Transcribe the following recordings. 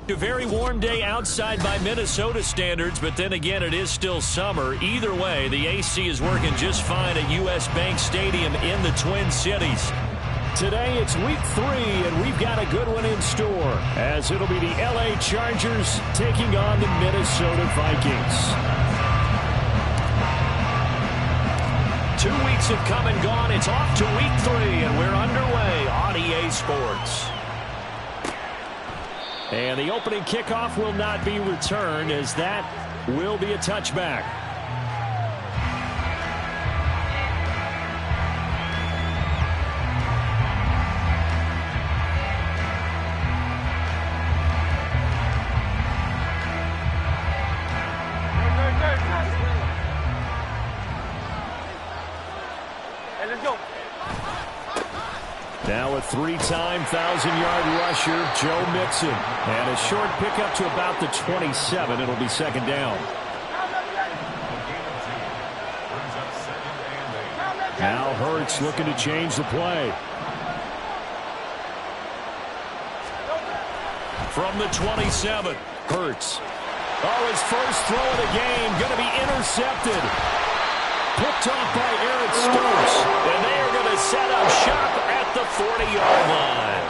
A very warm day outside by Minnesota standards, but then again, it is still summer. Either way, the AC is working just fine at U.S. Bank Stadium in the Twin Cities. Today, it's week 3, and we've got a good one in store, as it'll be the L.A. Chargers taking on the Minnesota Vikings. 2 weeks have come and gone. It's off to week 3, and we're underway on EA Sports. And the opening kickoff will not be returned, as that will be a touchback. Now a 3-time 1,000-yard rusher, Joe Mixon. And a short pickup to about the 27. It'll be second down. Now Hurts looking to change the play. From the 27, Hurts. Oh, his first throw of the game going to be intercepted. Picked off by Eric Stokes. And they are going to set up shop at the 40-yard line.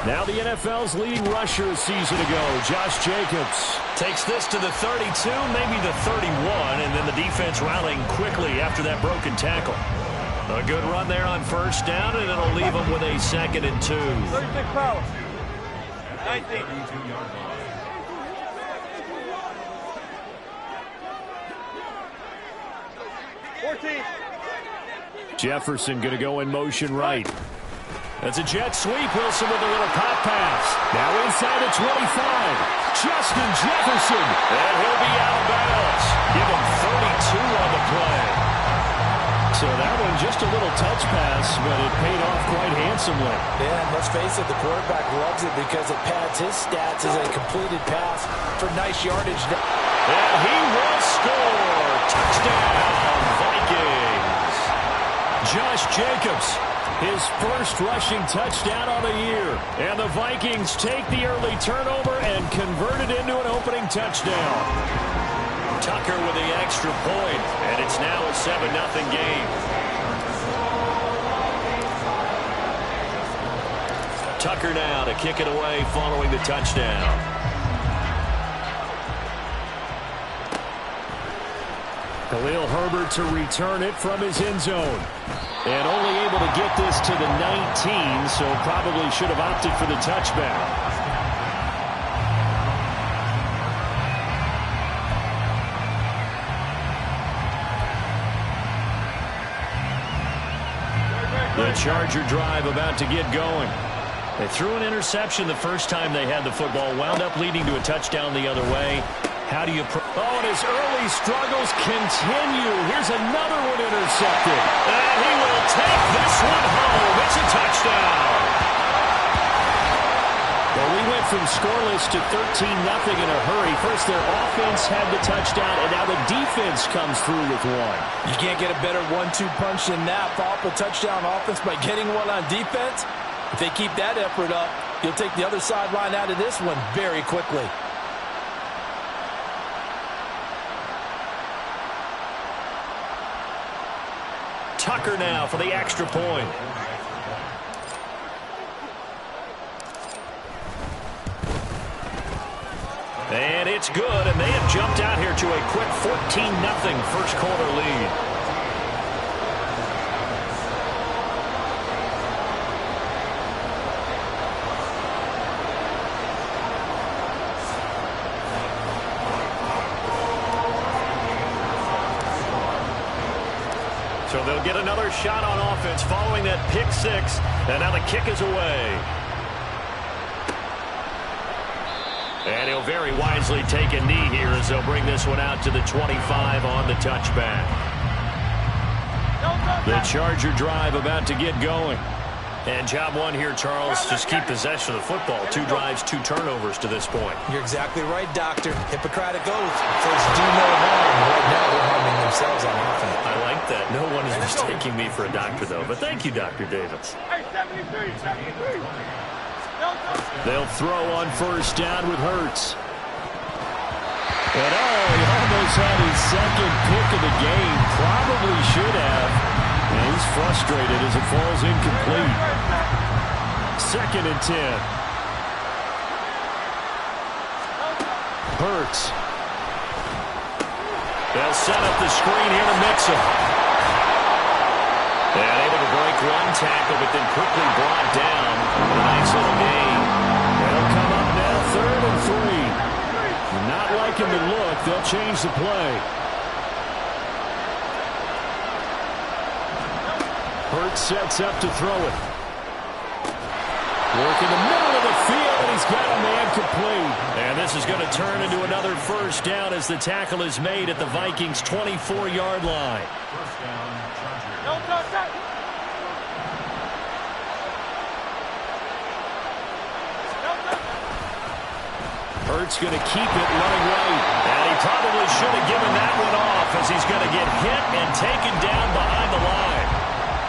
Now the NFL's leading rusher a season ago, Josh Jacobs. Takes this to the 32, maybe the 31, and then the defense rallying quickly after that broken tackle. A good run there on first down, and it'll leave them with a 2nd and 2. 36 power. 19. Jefferson going to go in motion right. That's a jet sweep. Wilson with a little pop pass. Now inside the 25. Justin Jefferson. And he'll be out of bounds. Give him 32 on the play. So that one just a little touch pass, but it paid off quite handsomely. Yeah, and let's face it, the quarterback loves it because it pads his stats as a completed pass for nice yardage. And he will score. Touchdown, Vikings. Josh Jacobs, his first rushing touchdown on the year. And the Vikings take the early turnover and convert it into an opening touchdown. Tucker with the extra point, and it's now a 7-0 game. Tucker now to kick it away following the touchdown. Khalil Herbert to return it from his end zone. And only able to get this to the 19, so probably should have opted for the touchback. The Charger drive about to get going. They threw an interception the first time they had the football, wound up leading to a touchdown the other way. How do you... and his early struggles continue. Here's another one intercepted. And he will take this one home. It's a touchdown. Well, we went from scoreless to 13-0 in a hurry. First, their offense had the touchdown, and now the defense comes through with one. You can't get a better 1-2 punch than that. Follow up a touchdown offense by getting one on defense. If they keep that effort up, you'll take the other sideline out of this one very quickly. Tucker now for the extra point. And it's good, and they have jumped out here to a quick 14-0 first quarter lead. So they'll get another shot on offense following that pick six, and now the kick is away. And he'll very wisely take a knee here as they'll bring this one out to the 25 on the touchback. The Charger drive about to get going. And job one here, Charles, just keep possession of the football. 2 drives, 2 turnovers to this point. You're exactly right, Doctor. Hippocratic oath. Says do no harm. Right now they're harming themselves on offense. I like that. No one is mistaking me for a doctor, though. But thank you, Dr. Davis. Hey, 73, 73. They'll throw on first down with Hurts. And he almost had his second pick of the game. Probably should have. And he's frustrated as it falls incomplete. 2nd and 10. Hurts. They'll set up the screen here to Mixon. And able to break 1 tackle, but then quickly brought down. A nice little gain. They'll come up now 3rd and 3. Not liking the look. They'll change the play. Hurts sets up to throw it. Work in the middle of the field, and he's got a man complete. And this is going to turn into another first down as the tackle is made at the Vikings' 24-yard line. Hurts going to keep it running right. And he probably should have given that one off as he's going to get hit and taken down behind the line.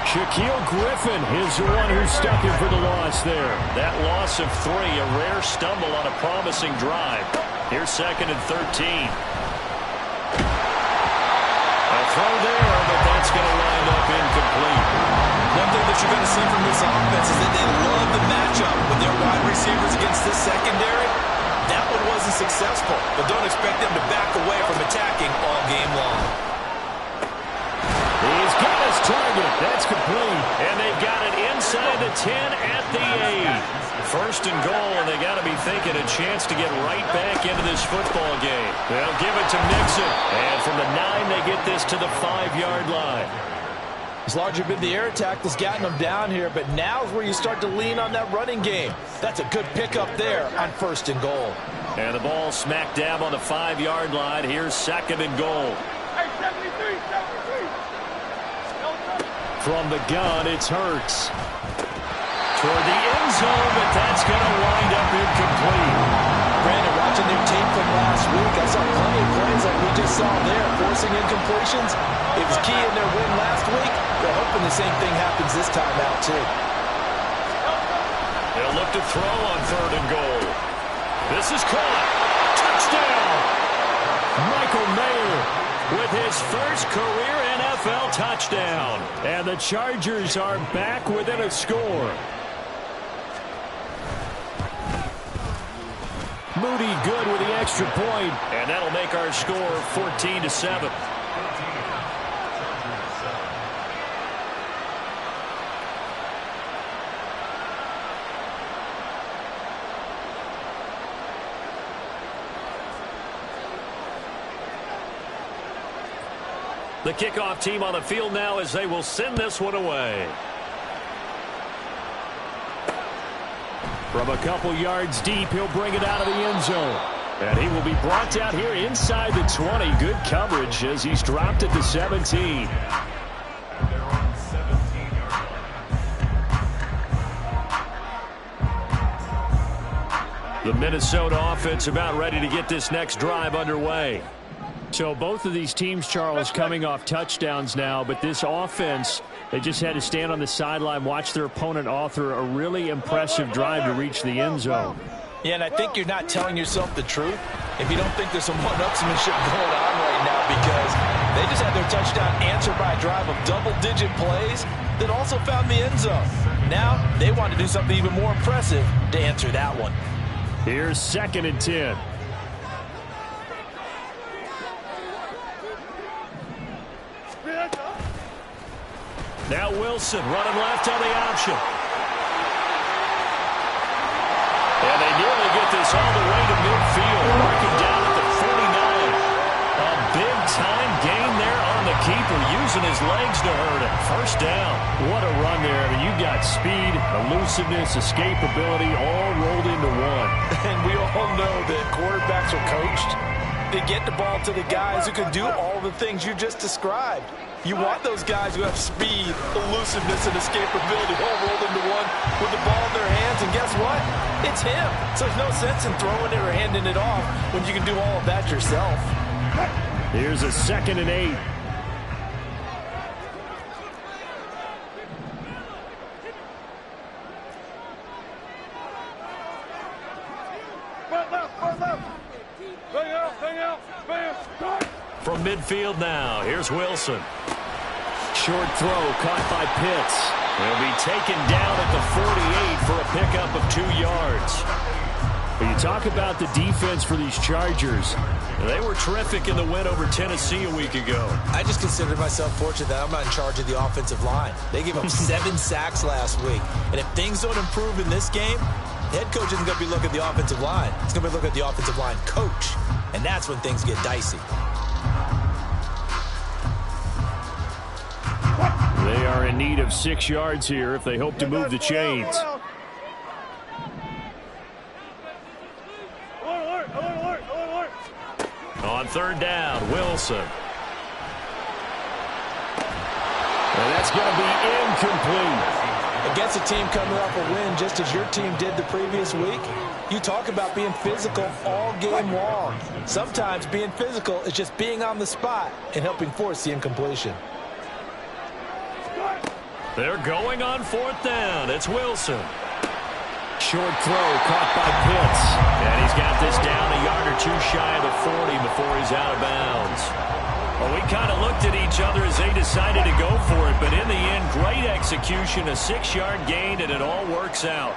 Shaquille Griffin is the one who stuck him for the loss there. That loss of 3, a rare stumble on a promising drive. Here's 2nd and 13. A throw there, but that's going to wind up incomplete. One thing that you're going to see from this offense is that they love the matchup with their wide receivers against this secondary. That one wasn't successful, but don't expect them to back away from attacking all game long. He's got his target. That's complete. And they've got it inside the 10 at the 8. 1st and goal, and they got to be thinking a chance to get right back into this football game. They'll give it to Mixon. And from the 9, they get this to the 5-yard line. It's largely been the air attack that's gotten them down here, but now is where you start to lean on that running game. That's a good pickup there on 1st and goal. And the ball smack dab on the 5-yard line. Here's 2nd and goal. Hey, 73, 73. From the gun, it's Hurts. Toward the end zone, but that's going to wind up incomplete. Brandon, watching their tape from last week, I saw plenty of plays like we just saw there, forcing incompletions. It was key in their win last week. They're hoping the same thing happens this time out, too. They'll look to throw on 3rd and goal. This is caught. Touchdown! Michael Mayer with his first career NFL touchdown. And the Chargers are back within a score. Moody good with the extra point. And that'll make our score 14-7. The kickoff team on the field now as they will send this one away. From a couple yards deep, he'll bring it out of the end zone. And he will be brought down here inside the 20. Good coverage as he's dropped at the 17. The Minnesota offense about ready to get this next drive underway. So both of these teams, Charles, coming off touchdowns now, but this offense, they just had to stand on the sideline, watch their opponent author a really impressive drive to reach the end zone. Yeah, and I think you're not telling yourself the truth if you don't think there's some one-upsmanship going on right now, because they just had their touchdown answered by a drive of double-digit plays that also found the end zone. Now they want to do something even more impressive to answer that one. Here's 2nd and 10. Now Wilson running left on the option. And they nearly get this all the way to midfield. Marking down at the 49. A big-time gain there on the keeper, using his legs to hurt him. First down. What a run there. I mean, you've got speed, elusiveness, escapability all rolled into one. And we all know that quarterbacks are coached. They get the ball to the guys who can do all the things you just described. You want those guys who have speed, elusiveness, and escapability all rolled into one with the ball in their hands, and guess what? It's him. So there's no sense in throwing it or handing it off when you can do all of that yourself. Here's a 2nd and 8. From midfield now, here's Wilson. Short throw caught by Pitts. He'll be taken down at the 48 for a pickup of 2 yards. When you talk about the defense for these Chargers, they were terrific in the win over Tennessee a week ago. I just consider myself fortunate that I'm not in charge of the offensive line. They gave up 7 sacks last week. And if things don't improve in this game, the head coach isn't going to be looking at the offensive line. He's going to be looking at the offensive line coach. And that's when things get dicey. They are in need of 6 yards here if they hope to move the chains. On 3rd down, Wilson. And that's going to be incomplete. Against a team coming off a win just as your team did the previous week, you talk about being physical all game long. Sometimes being physical is just being on the spot and helping force the incompletion. They're going on 4th down. It's Wilson. Short throw caught by Pitts. And he's got this down a yard or 2 shy of the 40 before he's out of bounds. Well, we kind of looked at each other as they decided to go for it. But in the end, great execution, a 6-yard gain, and it all works out.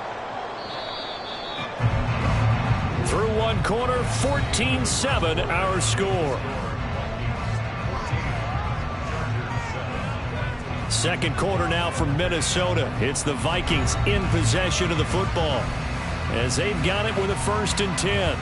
Through 1 quarter, 14-7 our score. 2nd quarter now from Minnesota. It's the Vikings in possession of the football as they've got it with a 1st and 10.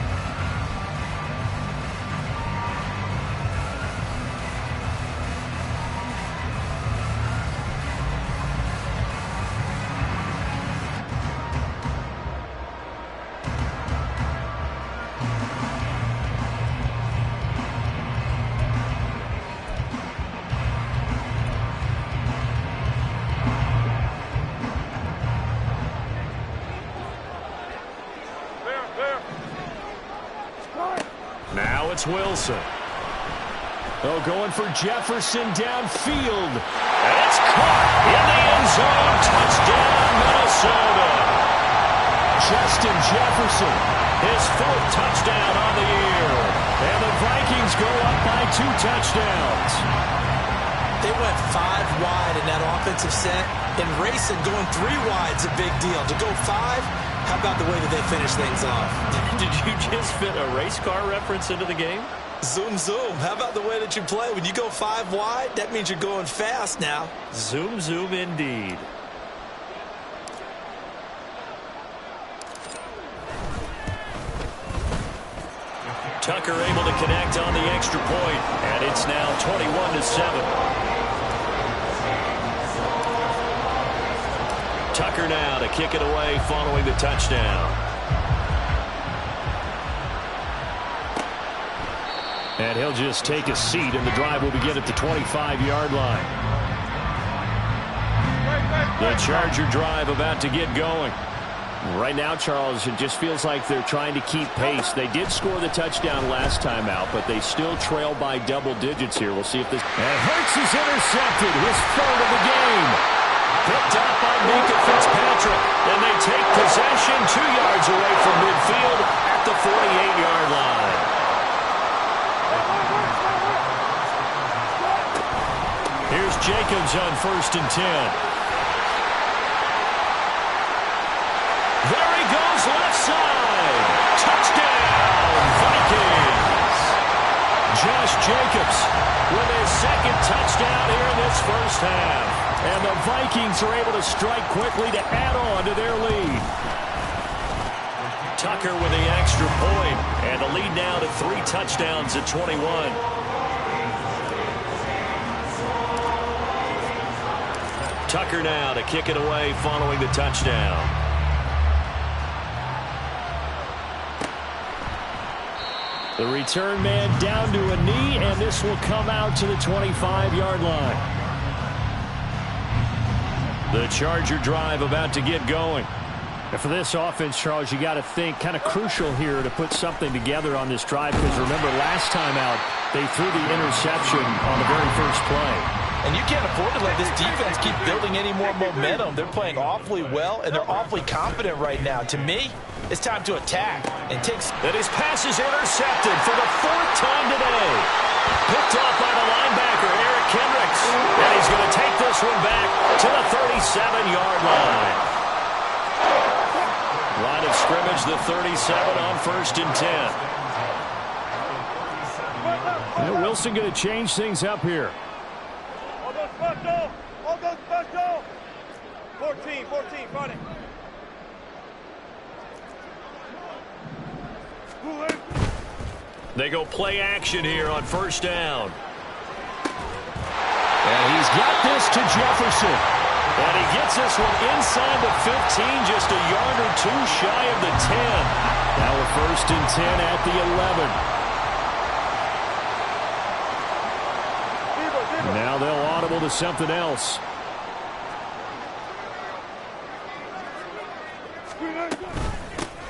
It's Wilson. Oh, going for Jefferson downfield. And it's caught in the end zone. Touchdown, Minnesota. Justin Jefferson, his 4th touchdown on the year. And the Vikings go up by 2 touchdowns. They went 5 wide in that offensive set. And racing going 3 wide's a big deal. To go 5, how about the way that they finish things off? Did you just fit a race car reference into the game? Zoom, zoom. How about the way that you play? When you go 5 wide, that means you're going fast now. Zoom, zoom indeed. Tucker able to connect on the extra point, and it's now 21-7. Tucker now to kick it away following the touchdown. And he'll just take a seat, and the drive will begin at the 25-yard line. The Charger drive about to get going. Right now, Charles, it just feels like they're trying to keep pace. They did score the touchdown last time out, but they still trail by double digits here. We'll see if this... And Hurts is intercepted, his 3rd of the game. Picked up by Minka Fitzpatrick. And they take possession 2 yards away from midfield at the 48-yard line. Here's Jacobs on 1st and 10. There he goes, left side. Touchdown, Vikings. Josh Jacobs with his 2nd touchdown here in this first half. And the Vikings are able to strike quickly to add on to their lead. Tucker with the extra point, and the lead now to 3 touchdowns at 21. Tucker now to kick it away following the touchdown. The return man down to a knee, and this will come out to the 25-yard line. The Charger drive about to get going. And for this offense, Charles, you got to think kind of crucial here to put something together on this drive, because remember last time out they threw the interception on the very first play. And you can't afford to let this defense keep building any more momentum. They're playing awfully well, and they're awfully confident right now. To me, it's time to attack. And his pass is intercepted for the fourth time today. Picked off by the linebacker, Eric Kendricks. And he's going to take this one back to the 37-yard line. Line of scrimmage, the 37 on 1st and 10. And Wilson going to change things up here. All go special. 14, front it. They go play action here on 1st down. And he's got this to Jefferson. And he gets this one inside the 15, just a yard or two shy of the 10. Now a 1st and 10 at the 11. Now they'll audible to something else.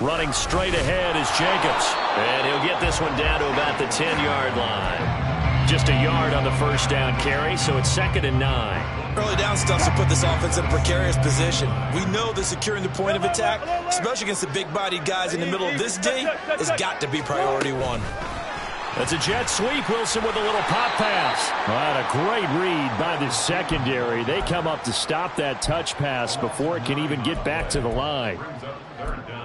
Running straight ahead is Jacobs. And he'll get this one down to about the 10-yard line. Just a yard on the 1st down carry, so it's 2nd and 9. Early down stuff to put this offense in a precarious position. We know that securing the point of attack, especially against the big-bodied guys in the middle of this D, has got to be priority one. That's a jet sweep. Wilson with a little pop pass. Well, a great read by the secondary. They come up to stop that touch pass before it can even get back to the line.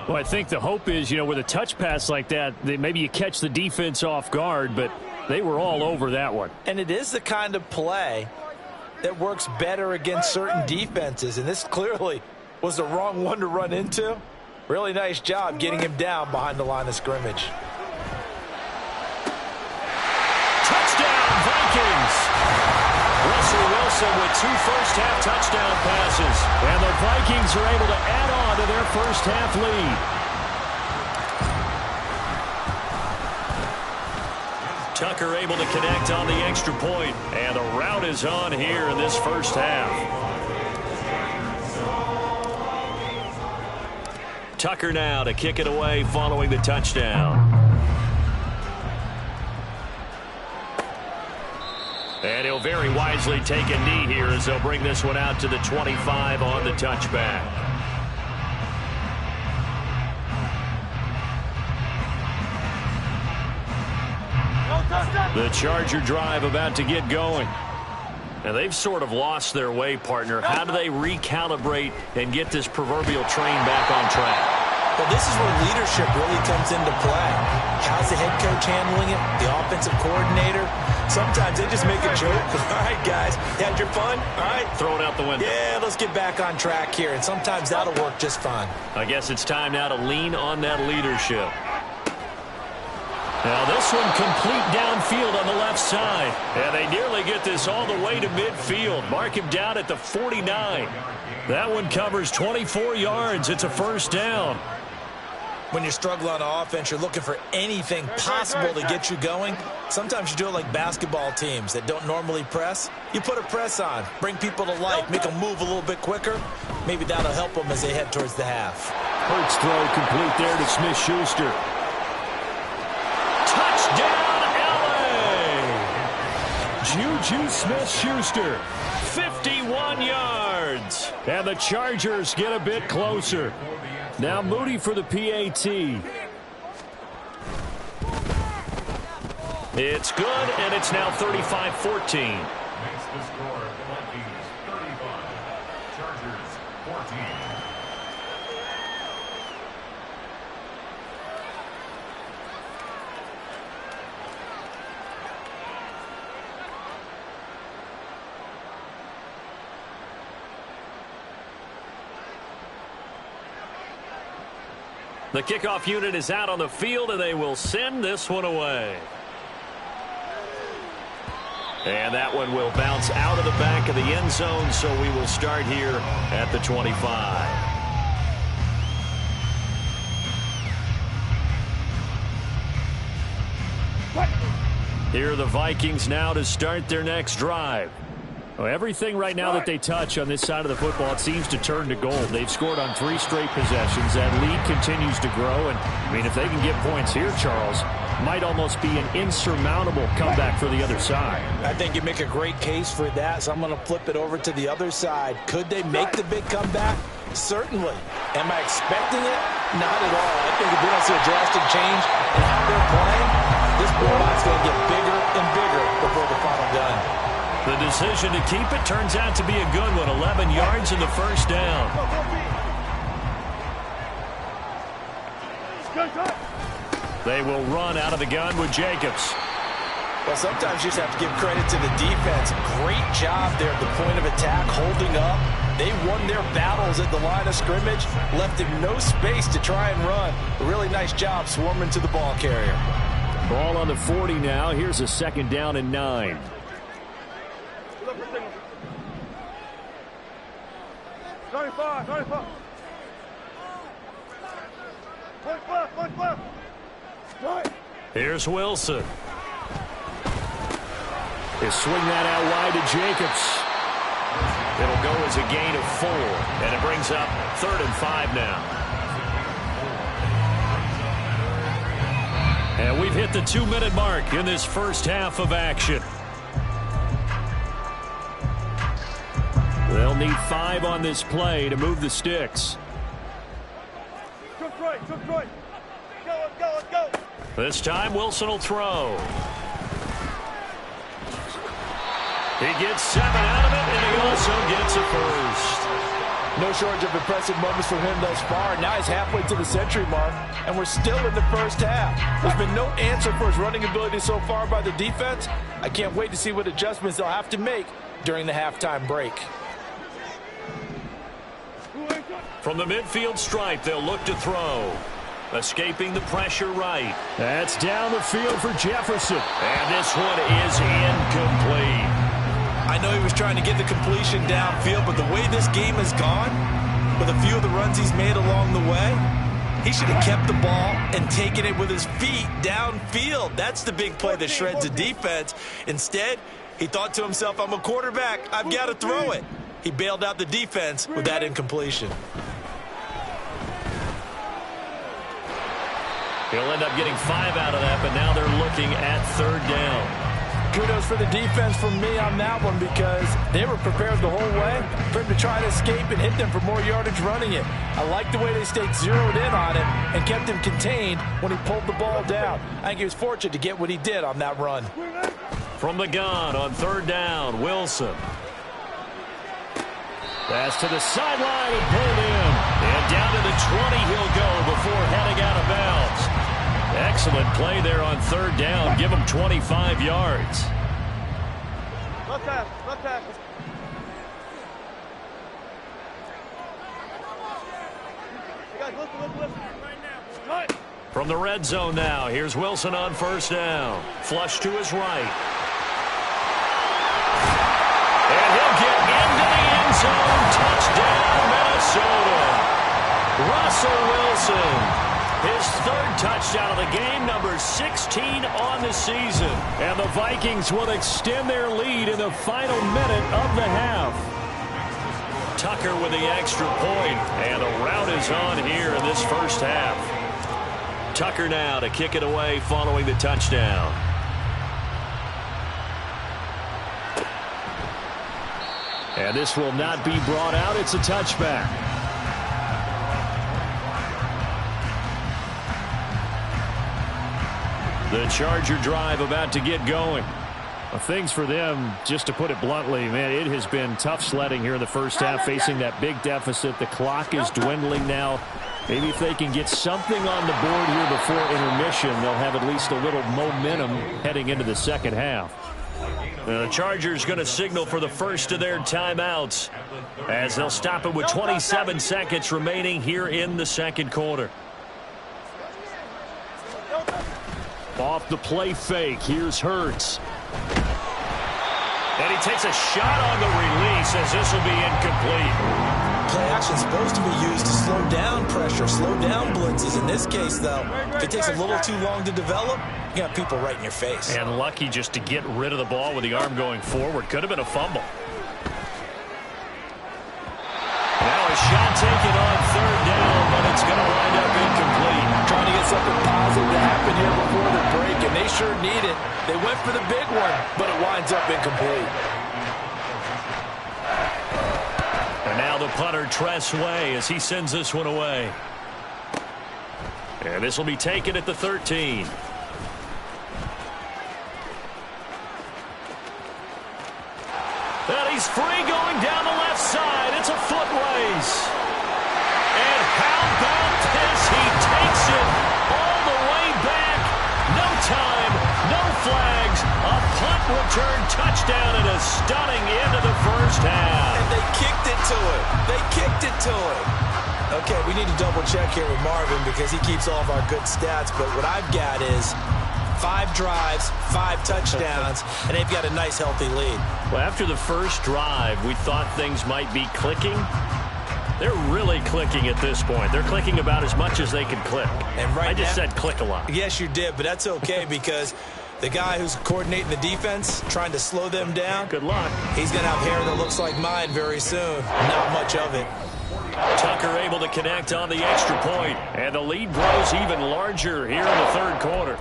Well, I think the hope is, with a touch pass like that, maybe you catch the defense off guard, but they were all over that one. And it is the kind of play that works better against certain defenses, and this clearly was the wrong one to run into. Really nice job getting him down behind the line of scrimmage. Touchdown, Vikings! Russell Wilson with 2 first-half touchdown passes, and the Vikings are able to add on to their first-half lead. Tucker able to connect on the extra point, and the route is on here in this first half. Tucker now to kick it away following the touchdown. And he'll very wisely take a knee here as they'll bring this one out to the 25 on the touchback. The Charger drive about to get going. And they've sort of lost their way, partner. How do they recalibrate and get this proverbial train back on track? Well, this is where leadership really comes into play. How's the head coach handling it? The offensive coordinator? Sometimes they just make a joke. All right, guys, you had your fun? All right. Throw it out the window. Yeah, let's get back on track here. And sometimes that'll work just fine. I guess it's time now to lean on that leadership. Now this one complete downfield on the left side. And they nearly get this all the way to midfield. Mark him down at the 49. That one covers 24 yards. It's a 1st down. When you struggle on offense, you're looking for anything possible to get you going. Sometimes you do it like basketball teams that don't normally press. You put a press on, bring people to life, make them move a little bit quicker. Maybe that'll help them as they head towards the half. Hurts throw complete there to Smith-Schuster. Touchdown, LA! Juju Smith-Schuster, 51 yards. And the Chargers get a bit closer. Now Moody for the PAT. It's good, and it's now 35-14. Makes the score Vikings 35, Chargers 14. The kickoff unit is out on the field, and they will send this one away. And that one will bounce out of the back of the end zone, so we will start here at the 25. Here are the Vikings now to start their next drive. Well, everything right now that they touch on this side of the football, it seems to turn to gold. They've scored on 3 straight possessions. That lead continues to grow. And, I mean, if they can get points here, Charles, might almost be an insurmountable comeback for the other side. I think you make a great case for that, so I'm going to flip it over to the other side. Could they make the big comeback? Certainly. Am I expecting it? Not at all. I think if we don't see a drastic change in how they're playing, this blowout's going to get bigger and bigger before the final gun. The decision to keep it turns out to be a good one. 11 yards in the first down. They will run out of the gun with Jacobs. Well, sometimes you just have to give credit to the defense. Great job there at the point of attack, holding up. They won their battles at the line of scrimmage, left him no space to try and run. A really nice job swarming to the ball carrier. Ball on the 40 now. Here's a 2nd down and 9. 95. Here's Wilson. They swing that out wide to Jacobs. It'll go as a gain of 4, and it brings up 3rd and 5 now. And we've hit the 2-minute mark in this first half of action. They'll need 5 on this play to move the sticks. Let's go. This time, Wilson will throw. He gets 7 out of it, and he also gets a first. No shortage of impressive moments from him thus far. Now he's halfway to the century mark, and we're still in the first half. There's been no answer for his running ability so far by the defense. I can't wait to see what adjustments they'll have to make during the halftime break. From the midfield stripe, they'll look to throw. Escaping the pressure right. That's down the field for Jefferson. And this one is incomplete. I know he was trying to get the completion downfield, but the way this game has gone, with a few of the runs he's made along the way, he should have kept the ball and taken it with his feet downfield. That's the big play that shreds the defense. Instead, he thought to himself, I'm a quarterback. I've got to throw it. He bailed out the defense with that incompletion. He'll end up getting 5 out of that, but now they're looking at 3rd down. Kudos for the defense from me on that one, because they were prepared the whole way for him to try to escape and hit them for more yardage running it. I like the way they stayed zeroed in on it and kept him contained when he pulled the ball down. I think he was fortunate to get what he did on that run. From the gun on 3rd down, Wilson. Pass to the sideline and pulled in. And down to the 20 he'll go before heading out of bounds. Excellent play there on 3rd down. Give him 25 yards. Left tackle. You guys, listen. Right now. From the red zone now, here's Wilson on 1st down. Flush to his right. And he'll get into the end zone. Touchdown, Minnesota. Russell Wilson. His 3rd touchdown of the game, number 16 on the season. And the Vikings will extend their lead in the final minute of the half. Tucker with the extra point, and the rout is on here in this first half. Tucker now to kick it away following the touchdown. And this will not be brought out. It's a touchback. The Charger drive about to get going. Well, things for them, just to put it bluntly, man, it has been tough sledding here in the first half, facing that big deficit. The clock is dwindling now. Maybe if they can get something on the board here before intermission, they'll have at least a little momentum heading into the second half. The Chargers going to signal for the first of their timeouts as they'll stop it with 27 seconds remaining here in the second quarter. Off the play fake, here's Hurts. And he takes a shot on the release as this will be incomplete. Play action is supposed to be used to slow down pressure, slow down blitzes. In this case, though, if it takes a little too long to develop, looking at people right in your face. And lucky just to get rid of the ball with the arm going forward. Could have been a fumble. Now a shot taken on third down, but it's going to wind up incomplete. Trying to get something positive to happen here before the break, and they sure need it. They went for the big one, but it winds up incomplete. And now the punter, Tress Way, as he sends this one away. And this will be taken at the 13. And he's free going down the left side. It's a foot race. And how about this? He takes it all the way back. No time, no flags. A punt return touchdown and a stunning end of the first half. And they kicked it to him. They kicked it to him. Okay, we need to double check here with Marvin because he keeps all of our good stats. But what I've got is 5 drives, 5 touchdowns, and they've got a nice, healthy lead. Well, after the first drive, we thought things might be clicking. They're really clicking at this point. They're clicking about as much as they can click. And right I just now, said click a lot. Yes, you did, but that's okay because the guy who's coordinating the defense, trying to slow them down, Good luck. he's going to have hair that looks like mine very soon. Not much of it. Tucker able to connect on the extra point, and the lead grows even larger here in the third quarter.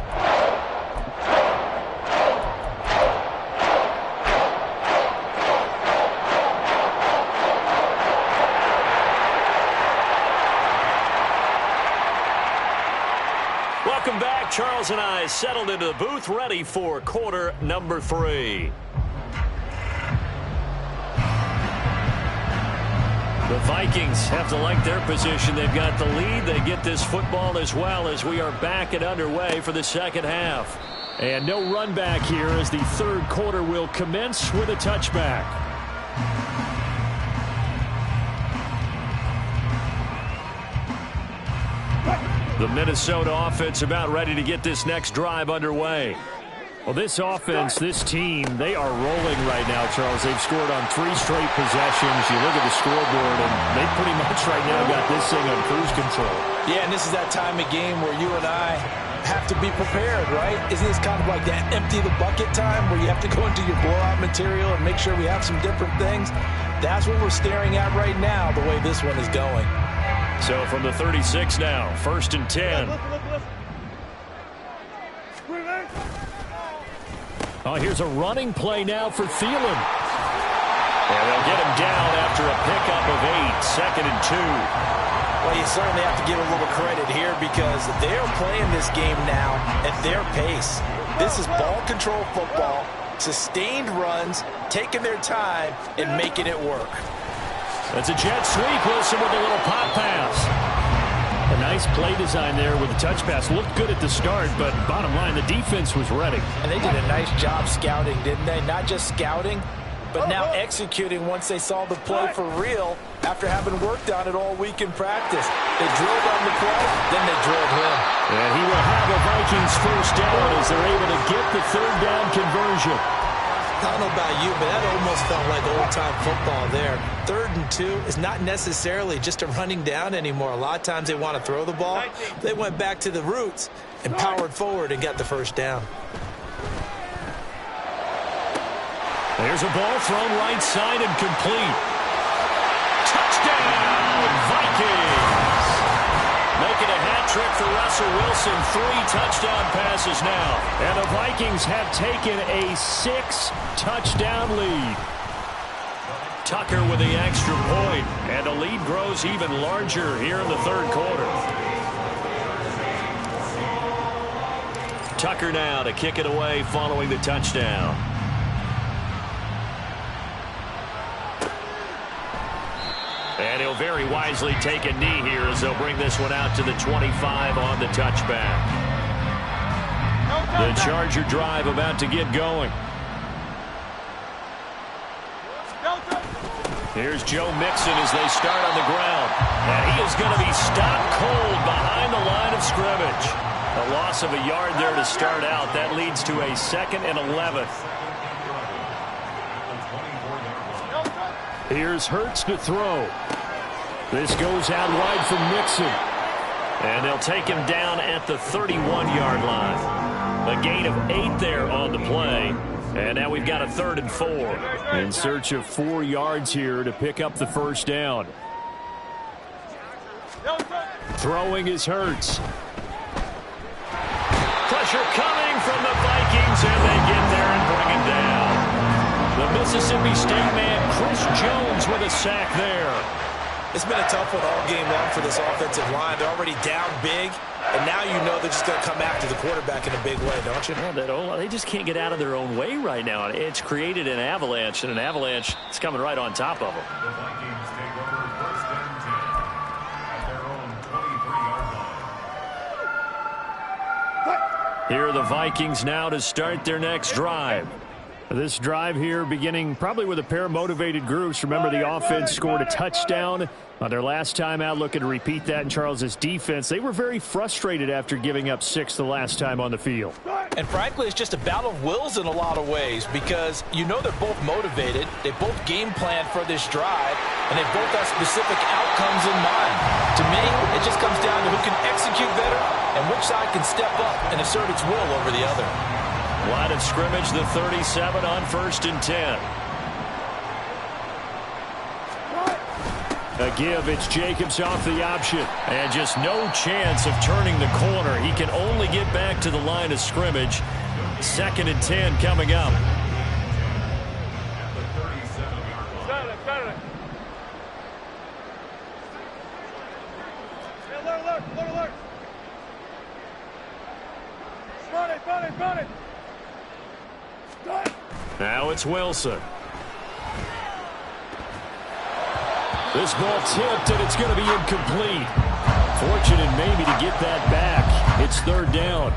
Welcome back. Charles and I settled into the booth, ready for quarter number 3. The Vikings have to like their position. They've got the lead. They get this football as well as we are back and underway for the second half. And no run back here as the third quarter will commence with a touchback. The Minnesota offense about ready to get this next drive underway. Well, this offense, this team, they are rolling right now, Charles. They've scored on 3 straight possessions. You look at the scoreboard, and they pretty much right now got this thing on cruise control. Yeah, and this is that time of game where you and I have to be prepared, right? Isn't this kind of like that empty the bucket time where you have to go into your blowout material and make sure we have some different things? That's what we're staring at right now, the way this one is going. So from the 36 now, 1st and 10. Oh, here's a running play now for Thielen. And they'll get him down after a pickup of 8, 2nd and 2. Well, you certainly have to give a little credit here because they're playing this game now at their pace. This is ball control football, sustained runs, taking their time, and making it work. That's a jet sweep. Wilson with a little pop pass. A nice play design there with the touch pass. Looked good at the start, but bottom line, the defense was ready. And they did a nice job scouting, didn't they? Not just scouting, but now executing once they saw the play for real after having worked on it all week in practice. They drilled on the play, then they drilled him. And he will have a Vikings first down as they're able to get the third down conversion. I don't know about you, but that almost felt like old-time football there. 3rd and 2 is not necessarily just a running down anymore. A lot of times they want to throw the ball. They went back to the roots and powered forward and got the first down. There's a ball thrown right side and complete. Touchdown, Vikings! Making a hat trick for Russell Wilson. 3 touchdown passes now. And the Vikings have taken a 6-touchdown lead. Tucker with the extra point. And the lead grows even larger here in the third quarter. Tucker now to kick it away following the touchdown. And he'll very wisely take a knee here as they'll bring this one out to the 25 on the touchback. The Charger drive about to get going. Here's Joe Mixon as they start on the ground. And he is going to be stopped cold behind the line of scrimmage. A loss of a yard there to start out. That leads to a 2nd and 11. Here's Hurts to throw. This goes out wide for Mixon. And they'll take him down at the 31-yard line. A gain of 8 there on the play. And now we've got a 3rd and 4. In search of 4 yards here to pick up the first down. Throwing is Hurts. Pressure coming from the Vikings, and they get there and bring it down. The Mississippi State man, Chris Jones, with a sack there. It's been a tough one all game long for this offensive line. They're already down big, and now you know they're just going to come after the quarterback in a big way, don't you? Yeah, they just can't get out of their own way right now. It's created an avalanche, and an avalanche is coming right on top of them. The Vikings take over 1st and 10 at their own 23-yard line. Here are the Vikings now to start their next drive. This drive here beginning probably with a pair of motivated groups. Remember, the offense scored a touchdown on their last time out. Looking to repeat that in Charles's defense. They were very frustrated after giving up 6 the last time on the field. And frankly, it's just a battle of wills in a lot of ways because you know they're both motivated. They both game planned for this drive, and they both have specific outcomes in mind. To me, it just comes down to who can execute better and which side can step up and assert its will over the other. Line of scrimmage, the 37 on 1st and 10. A give, it's Jacobs off the option. And just no chance of turning the corner. He can only get back to the line of scrimmage. 2nd and 10 coming up. Now it's Wilson. This ball tipped, and it's going to be incomplete. Fortunate maybe to get that back. It's 3rd down.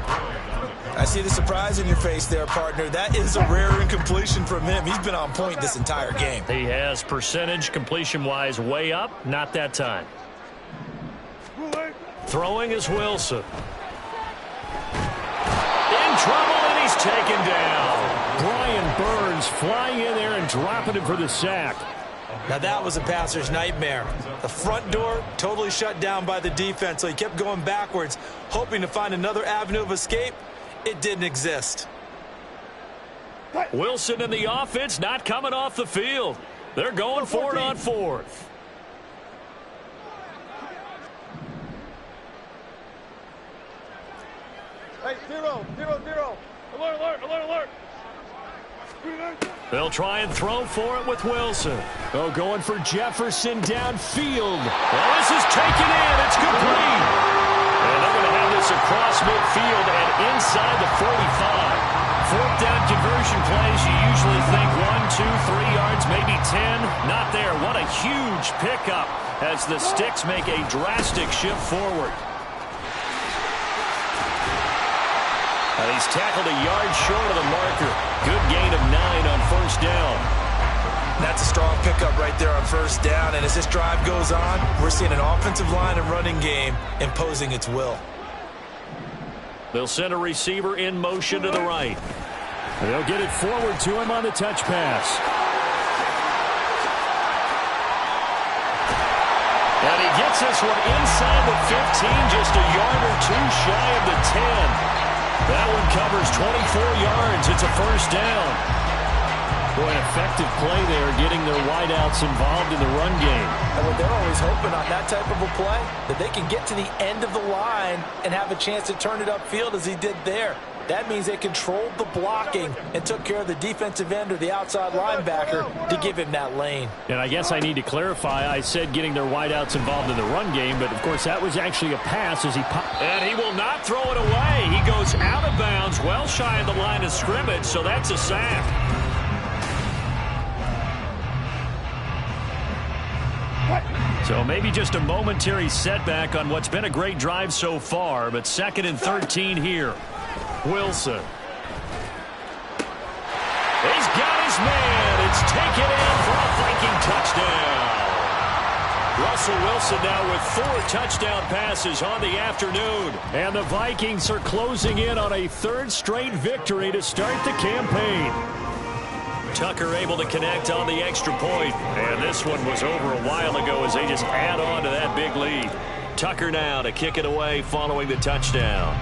I see the surprise in your face there, partner. That is a rare incompletion from him. He's been on point this entire game. He has percentage completion-wise way up. Not that time. Throwing is Wilson. In trouble, and he's taken down. Brian Burns flying in there and dropping him for the sack. Now that was a passer's nightmare. The front door totally shut down by the defense, so he kept going backwards, hoping to find another avenue of escape. It didn't exist. Wilson and the offense not coming off the field. They're going for it on 4th. Hey, 0, 0, 0. Alert, alert, alert, alert. They'll try and throw for it with Wilson. Oh, going for Jefferson downfield. Well, this is taken in. It's complete. And they're going to have this across midfield and inside the 45. 4th down conversion plays, you usually think 1, 2, 3 yards, maybe 10. Not there. What a huge pickup as the Sticks make a drastic shift forward. And he's tackled a yard short of the marker. Good gain of 9 on 1st down. That's a strong pickup right there on 1st down. And as this drive goes on, we're seeing an offensive line and running game imposing its will. They'll send a receiver in motion to the right. They'll get it forward to him on the touch pass. And he gets this one inside the 15, just a yard or 2 shy of the 10. That one covers 24 yards. It's a 1st down. Boy, an effective play there, getting their wideouts involved in the run game. And what they're always hoping on that type of a play, that they can get to the end of the line and have a chance to turn it upfield as he did there. That means they controlled the blocking and took care of the defensive end or the outside linebacker to give him that lane. And I guess I need to clarify, I said getting their wideouts involved in the run game, but of course that was actually a pass as he popped. And he will not throw it away. He goes out of bounds, well shy of the line of scrimmage, so that's a sack. So maybe just a momentary setback on what's been a great drive so far, but 2nd and 13 here. Wilson. He's got his man. It's taken in for a Viking touchdown. Russell Wilson now with 4 touchdown passes on the afternoon. And the Vikings are closing in on a 3rd straight victory to start the campaign. Tucker able to connect on the extra point. And this one was over a while ago as they just add on to that big lead. Tucker now to kick it away following the touchdown.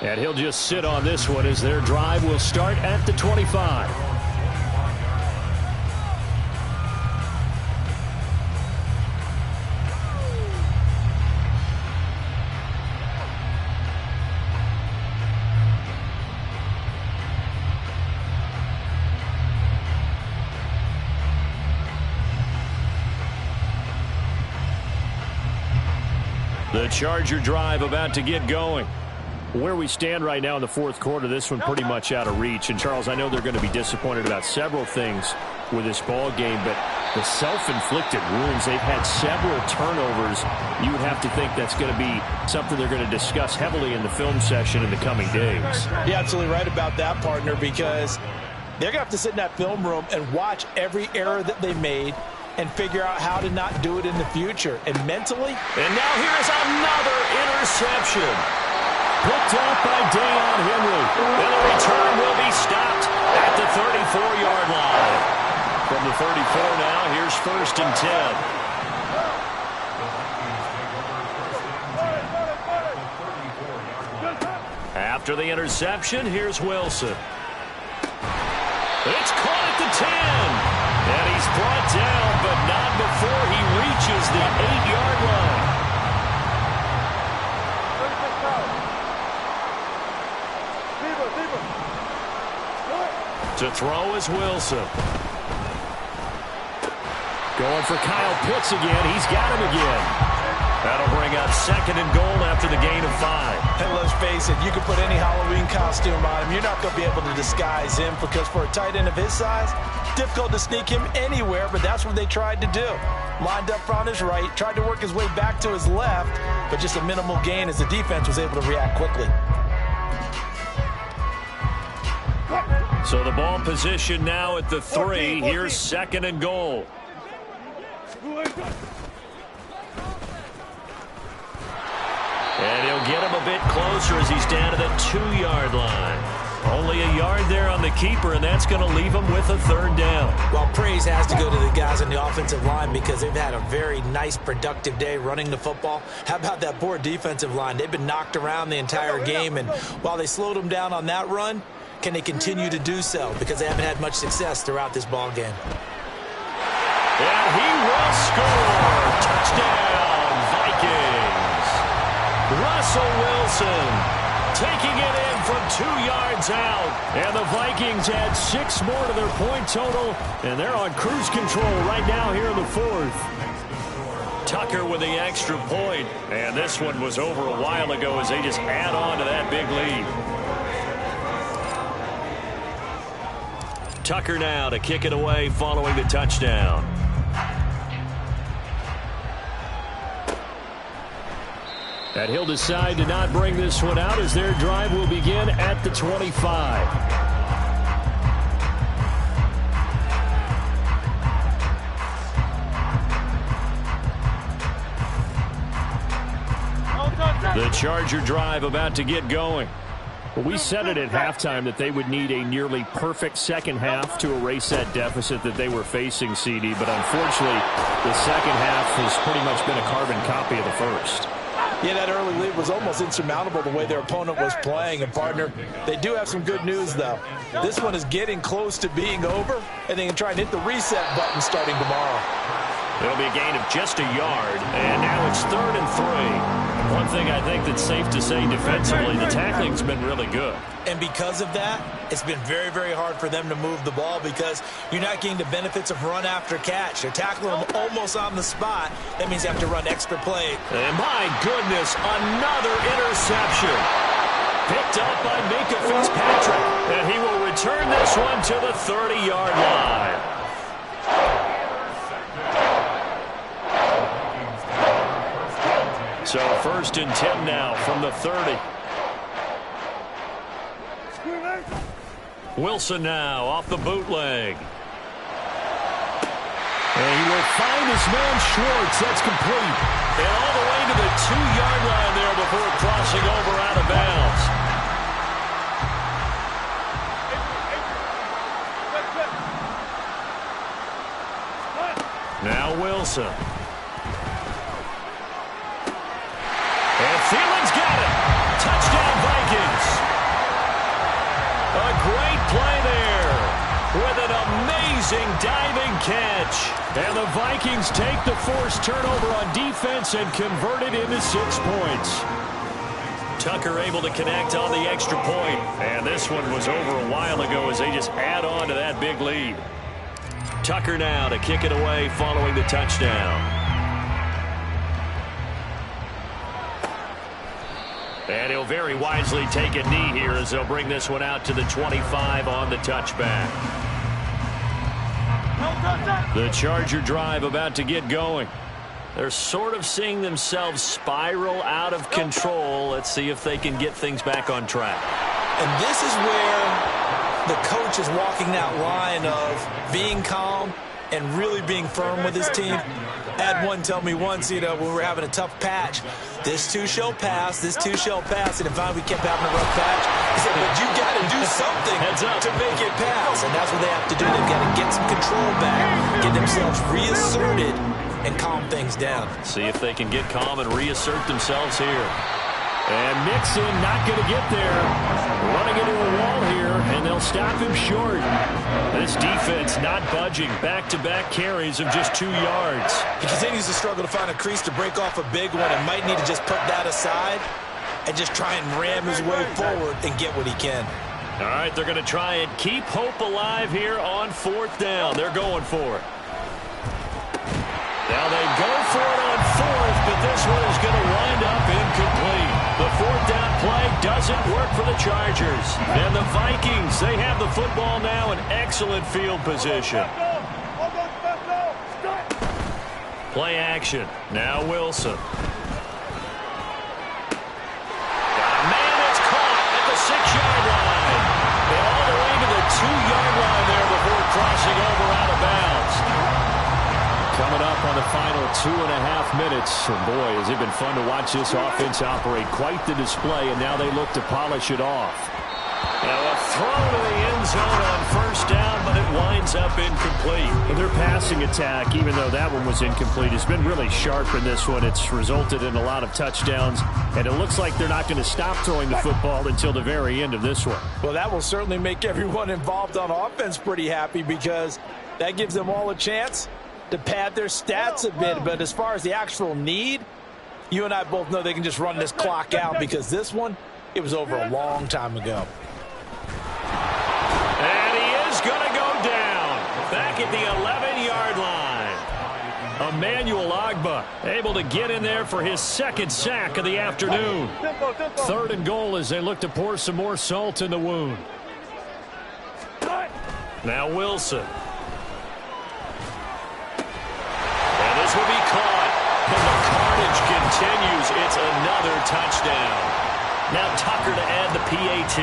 And he'll just sit on this one as their drive will start at the 25. The Charger drive about to get going. Where we stand right now in the fourth quarter, this one pretty much out of reach. And, Charles, I know they're going to be disappointed about several things with this ball game, but the self-inflicted wounds, they've had several turnovers. You would have to think that's going to be something they're going to discuss heavily in the film session in the coming days. You're absolutely right about that, partner, because they're going to have to sit in that film room and watch every error that they made and figure out how to not do it in the future. And mentally. And now here's another interception. Picked up by Deion Henry. And the return will be stopped at the 34-yard line. From the 34 now, here's 1st and 10. After the interception, here's Wilson. It's caught at the 10. And he's brought down, but not before he reaches the 8-yard line. To throw is Wilson. Going for Kyle Pitts again. He's got him again. That'll bring up 2nd and goal after the gain of 5. And let's face it, you can put any Halloween costume on him. You're not going to be able to disguise him because for a tight end of his size, difficult to sneak him anywhere, but that's what they tried to do. Lined up on his right, tried to work his way back to his left, but just a minimal gain as the defense was able to react quickly. So the ball position now at the 3. Here's 2nd and goal. And he'll get him a bit closer as he's down to the 2-yard line. Only a yard there on the keeper, and that's going to leave him with a 3rd down. Well, praise has to go to the guys on the offensive line because they've had a very nice, productive day running the football. How about that poor defensive line? They've been knocked around the entire game, and while they slowed them down on that run, can they continue to do so? Because they haven't had much success throughout this ball game. And he will score. Touchdown, Vikings. Russell Wilson taking it in from 2 yards out. And the Vikings add 6 more to their point total. And they're on cruise control right now here in the 4th. Tucker with the extra point. And this one was over a while ago as they just add on to that big lead. Tucker now to kick it away following the touchdown. And he'll decide to not bring this one out as their drive will begin at the 25. The Charger drive about to get going. Well, we said it at halftime that they would need a nearly perfect second half to erase that deficit that they were facing, CD. But unfortunately, the second half has pretty much been a carbon copy of the first. Yeah, that early lead was almost insurmountable the way their opponent was playing. And, partner, they do have some good news, though. This one is getting close to being over, and they can try and hit the reset button starting tomorrow. It'll be a gain of just a yard, and now it's 3rd and 3. One thing I think that's safe to say defensively, the tackling's been really good. And because of that, it's been very, very hard for them to move the ball because you're not getting the benefits of run after catch. They're tackling them almost on the spot. That means you have to run extra play. And my goodness, another interception. Picked up by Minka Fitzpatrick. And he will return this one to the 30-yard line. So 1st and 10 now from the 30. Wilson now off the bootleg. And he will find his man Schwartz. That's complete. And all the way to the 2-yard line there before crossing over out of bounds. Now Wilson. And Thielen's got it. Touchdown Vikings. amazing diving catch. And the Vikings take the forced turnover on defense and convert it into 6 points. Tucker able to connect on the extra point. And this one was over a while ago as they just add on to that big lead. Tucker now to kick it away following the touchdown. And he'll very wisely take a knee here as they'll bring this one out to the 25 on the touchback. The Charger drive about to get going. They're sort of seeing themselves spiral out of control. Let's see if they can get things back on track. And this is where the coach is walking that line of being calm and really being firm with his team. I had one tell me once, when we were having a tough patch, this too shall pass, this too shall pass. And finally we kept having a rough patch. He said, but you got to do something to make it pass. And that's what they have to do. They've got to get some control back, get themselves reasserted, and calm things down. See if they can get calm and reassert themselves here. And Mixon not going to get there. Running into a wall here, and they'll stop him short. This defense not budging. Back-to-back carries of just 2 yards. He continues to struggle to find a crease to break off a big one and might need to just put that aside and just try and ram his way forward and get what he can. All right, they're going to try and keep hope alive here on 4th down. They're going for it. Now they go for it on 4th, but this one is going to wind up incomplete. The 4th down play doesn't work for the Chargers. And the Vikings, they have the football now in excellent field position. Play action. Now Wilson. Got a man that's caught at the 6-yard line. And all the way to the 2-yard line there before crossing over out of bounds. Coming up on the final 2.5 minutes. And boy, has it been fun to watch this offense operate. Quite the display, and now they look to polish it off. Now a throw to the end zone on 1st down, but it winds up incomplete. And their passing attack, even though that one was incomplete, has been really sharp in this one. It's resulted in a lot of touchdowns, and it looks like they're not going to stop throwing the football until the very end of this one. Well, that will certainly make everyone involved on offense pretty happy because that gives them all a chance to pad their stats a bit. But as far as the actual need, you and I both know they can just run this clock out because this one, it was over a long time ago. And he is going to go down back at the 11-yard line. Emmanuel Ogbah able to get in there for his 2nd sack of the afternoon. 3rd and goal as they look to pour some more salt in the wound. Now Wilson. This will be caught, and the carnage continues. It's another touchdown. Now Tucker to add the PAT.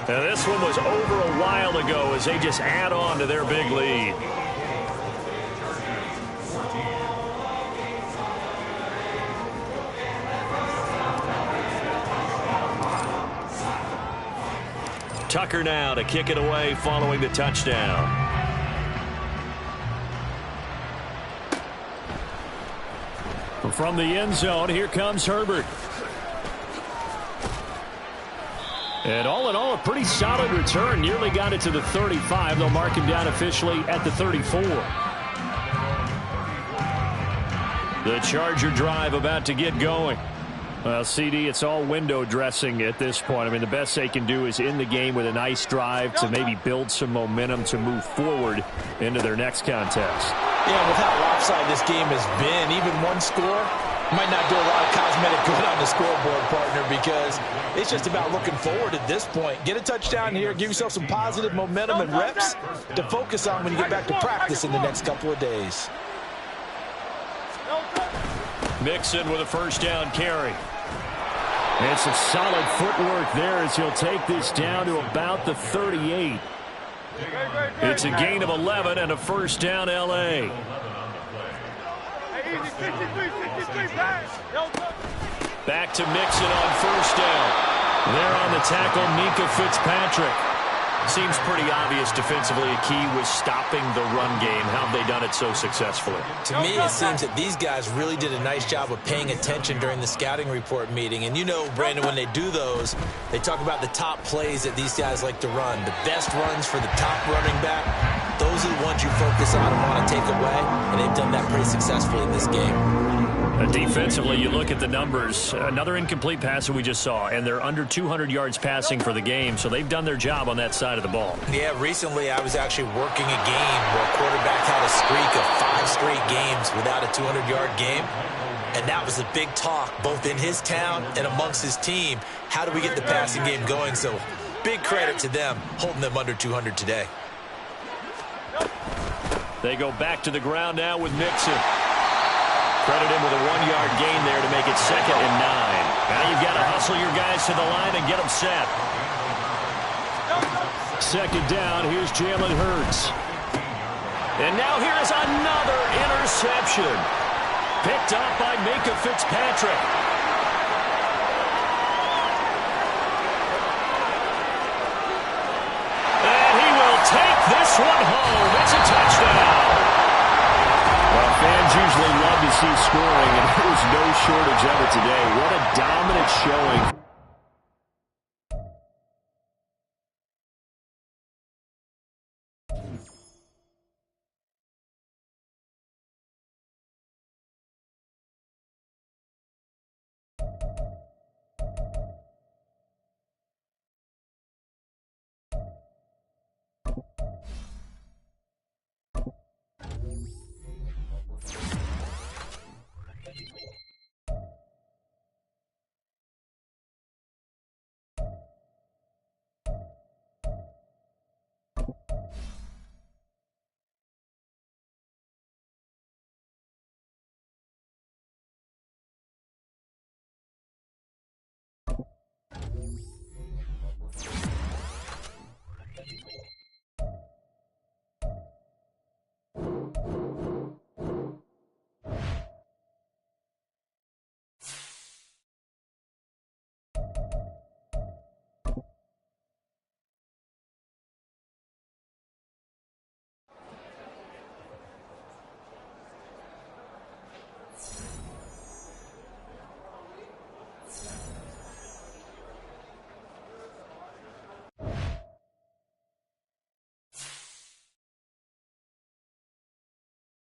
Now this one was over a while ago as they just add on to their big lead. Tucker now to kick it away following the touchdown. From the end zone, here comes Herbert. And all in all, a pretty solid return. Nearly got it to the 35. They'll mark him down officially at the 34. The Charger drive about to get going. Well, CD, it's all window dressing at this point. I mean, the best they can do is end the game with a nice drive to maybe build some momentum to move forward into their next contest. Yeah, with how lopsided this game has been, even one score might not do a lot of cosmetic good on the scoreboard, partner, because it's just about looking forward at this point. Get a touchdown here, give yourself some positive momentum and reps to focus on when you get back to practice in the next couple of days. Mixon with a 1st down carry. And some solid footwork there as he'll take this down to about the 38. It's a gain of 11 and a 1st down, L.A. Back to Mixon on 1st down. There on the tackle, Minka Fitzpatrick. Seems pretty obvious defensively a key was stopping the run game. How have they done it so successfully? To me, it seems that these guys really did a nice job of paying attention during the scouting report meeting. And you know, Brandon, when they do those, they talk about the top plays that these guys like to run. The best runs for the top running back, those are the ones you focus on and want to take away. And they've done that pretty successfully in this game. Defensively, you look at the numbers. Another incomplete pass that we just saw, and they're under 200 yards passing for the game, so they've done their job on that side of the ball. Yeah, recently I was actually working a game where a quarterback had a streak of 5 straight games without a 200-yard game, and that was a big talk both in his town and amongst his team. How do we get the passing game going? So big credit to them holding them under 200 today. They go back to the ground now with Mixon. Credit him with a 1-yard gain there to make it 2nd and 9. Now you've got to hustle your guys to the line and get them set. 2nd down, here's Jalen Hurts. And now here's another interception. Picked up by Minka Fitzpatrick. And he will take this one home. It's a touchdown. Well, fans usually love to see scoring, and there's no shortage of it today. What a dominant showing.